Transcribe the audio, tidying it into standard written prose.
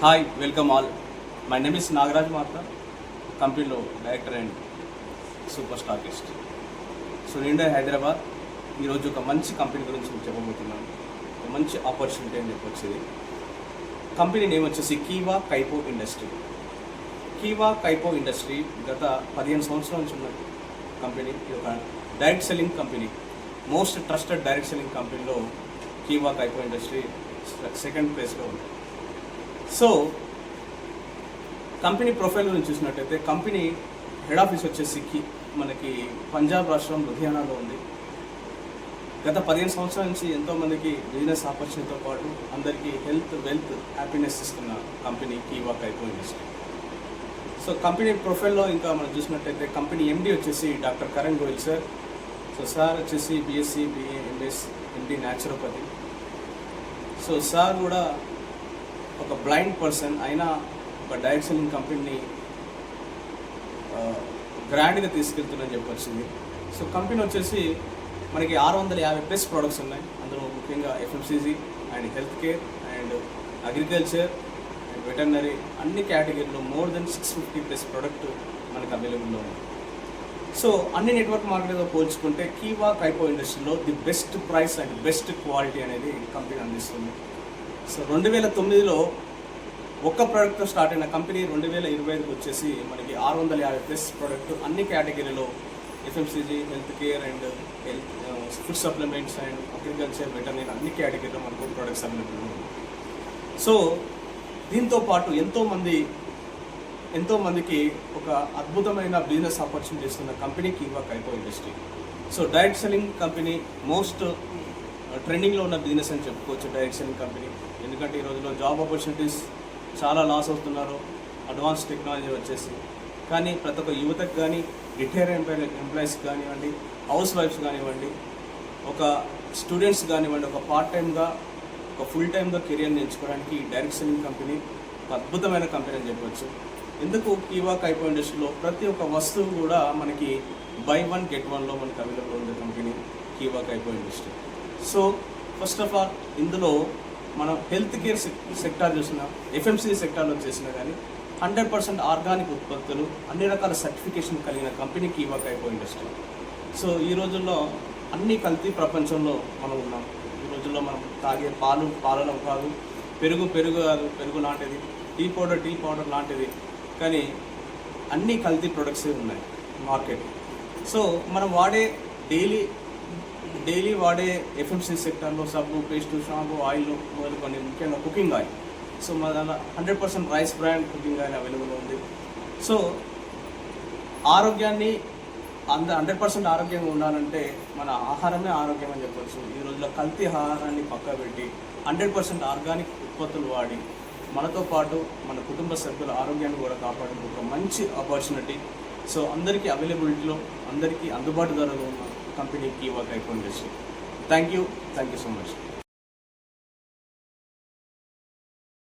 Hi, welcome all. My name is Nagaraj మాత్ర, కంపెనీలో director and super stockist. So నేను హైదరాబాద్. ఈరోజు ఒక మంచి కంపెనీ గురించి చెప్పబోతున్నాను. ఒక మంచి ఆపర్చునిటీ అని చెప్పొచ్చు. ఇది కంపెనీ నేమ్ వచ్చేసి కీవా కైపో ఇండస్ట్రీ. కీవా కైపో ఇండస్ట్రీ గత 15 సంవత్సరాల నుంచి ఉన్న కంపెనీ. ఇది ఒక direct selling company. Most trusted direct selling కంపెనీలో కీవా కైపో ఇండస్ట్రీ సెకండ్ ప్లేస్లో ఉంది. సో కంపెనీ ప్రొఫైల్ గురించి చూసినట్టయితే కంపెనీ హెడ్ ఆఫీస్ వచ్చేసి మనకి పంజాబ్ రాష్ట్రం లూధియానాలో ఉంది. గత 15 సంవత్సరాల నుంచి ఎంతోమందికి బిజినెస్ ఆపర్చునిటీతో పాటు అందరికీ హెల్త్, వెల్త్, హ్యాపీనెస్ ఇస్తున్న company కీవా Kaipo industry. So company ప్రొఫైల్లో ఇంకా మనం చూసినట్టయితే కంపెనీ ఎండి వచ్చేసి doctor Karan Goyal sir. So sir వచ్చేసి BSc, BA, MS, MD naturopathy. So sir కూడా ఒక బ్లైండ్ పర్సన్ అయినా ఒక డైరెక్ట్ సెల్లింగ్ కంపెనీని గ్రాండ్గా తీసుకెళ్తుందని చెప్పొచ్చింది. సో కంపెనీ వచ్చేసి మనకి 650+ ప్రోడక్ట్స్ ఉన్నాయి. అందులో ముఖ్యంగా FMCG and health care and agriculture and veterinary అన్ని కేటగిరీలో మోర్ దెన్ 650+ ప్రోడక్ట్ మనకు అవైలబుల్లో ఉంది. సో అన్ని నెట్వర్క్ మార్కెట్తో పోల్చుకుంటే కీవా కైపో ఇండస్ట్రీలో the best price and best quality అనేది కంపెనీ అందిస్తుంది. సో 2009లో ఒక్క ప్రోడక్ట్తో స్టార్ట్ అయిన కంపెనీ 2025కి వచ్చేసి మనకి 650+ ప్రోడక్ట్ అన్ని కేటగిరీలో FMCG, health care and food supplements and agriculture, veterinary అన్ని కేటగిరీలో మనకు ప్రోడక్ట్స్ అవైలబుల్ ఉంది. సో దీంతో పాటు ఎంతోమందికి ఒక అద్భుతమైన బిజినెస్ ఆపర్చునిటీస్ ఉన్న company కీవా Kaipo industry. So direct selling company most ట్రెండింగ్లో ఉన్న బిజినెస్ అని చెప్పుకోవచ్చు డైరెక్ట్ సెల్లింగ్ కంపెనీ. ఎందుకంటే ఈ రోజుల్లో జాబ్ ఆపర్చునిటీస్ చాలా లాస్ అవుతున్నారు అడ్వాన్స్ టెక్నాలజీ వచ్చేసి. కానీ ప్రతి ఒక్క యువతకు కానీ, రిటైర్ ఎంప్లాయీస్కి కానివ్వండి, హౌస్ వైఫ్స్ కానివ్వండి, ఒక స్టూడెంట్స్ కానివ్వండి, ఒక పార్ట్ టైమ్గా, ఒక ఫుల్ టైమ్గా కెరియర్ని ఎంచుకోవడానికి డైరెక్ట్ సెల్లింగ్ కంపెనీ ఒక అద్భుతమైన కంపెనీ అని చెప్పవచ్చు. ఎందుకు కీవా కైపో ఇండస్ట్రీలో ప్రతి ఒక్క వస్తువు కూడా మనకి బై 1 get 1లో మనకి అవైలబుల్ ఉంది company కీవా Kaipo industry. So first of all ఇందులో మనం హెల్త్ కేర్ సెక్టార్ చూసినా, ఎఫ్ఎంసీ సెక్టార్లో చేసినా కానీ 100% ఆర్గానిక్ ఉత్పత్తులు, అన్ని రకాల సర్టిఫికేషన్ కలిగిన కంపెనీ కీవా కైపో ఇండస్ట్రీ. సో ఈ రోజుల్లో అన్ని కల్తీ ప్రపంచంలో మనం ఉన్నాం. ఈ రోజుల్లో మనం తాగే పాలలో కాదు, పెరుగు కాదు, పెరుగు లాంటిది, టీ పౌడర్ లాంటిది, కానీ అన్ని కల్తీ ప్రొడక్ట్సే ఉన్నాయి మార్కెట్. సో మనం డైలీ వాడే ఎఫ్ఎంసీ సెక్టర్లో సబ్బు, పేస్టు, షాంపూ, ఆయిల్ మొదలుకొని ముఖ్యంగా కుకింగ్ ఆయిల్. సో మన దాంట్లో 100% rice brand cooking oil available ఉంది. సో ఆరోగ్యాన్ని 100% ఆరోగ్యంగా ఉండాలంటే మన ఆహారమే ఆరోగ్యం అని చెప్పవచ్చు. ఈ రోజుల్లో కల్తీ ఆహారాన్ని పక్క పెట్టి 100% ఆర్గానిక్ ఉత్పత్తులు వాడి మనతో పాటు మన కుటుంబ సభ్యుల ఆరోగ్యాన్ని కూడా కాపాడే ఒక మంచి ఆపర్చునిటీ. సో అందరికీ అవైలబిలిటీలో, అందరికీ అందుబాటు ధరలో ఉన్న company కీవా Kaipo industry. Thank you so much.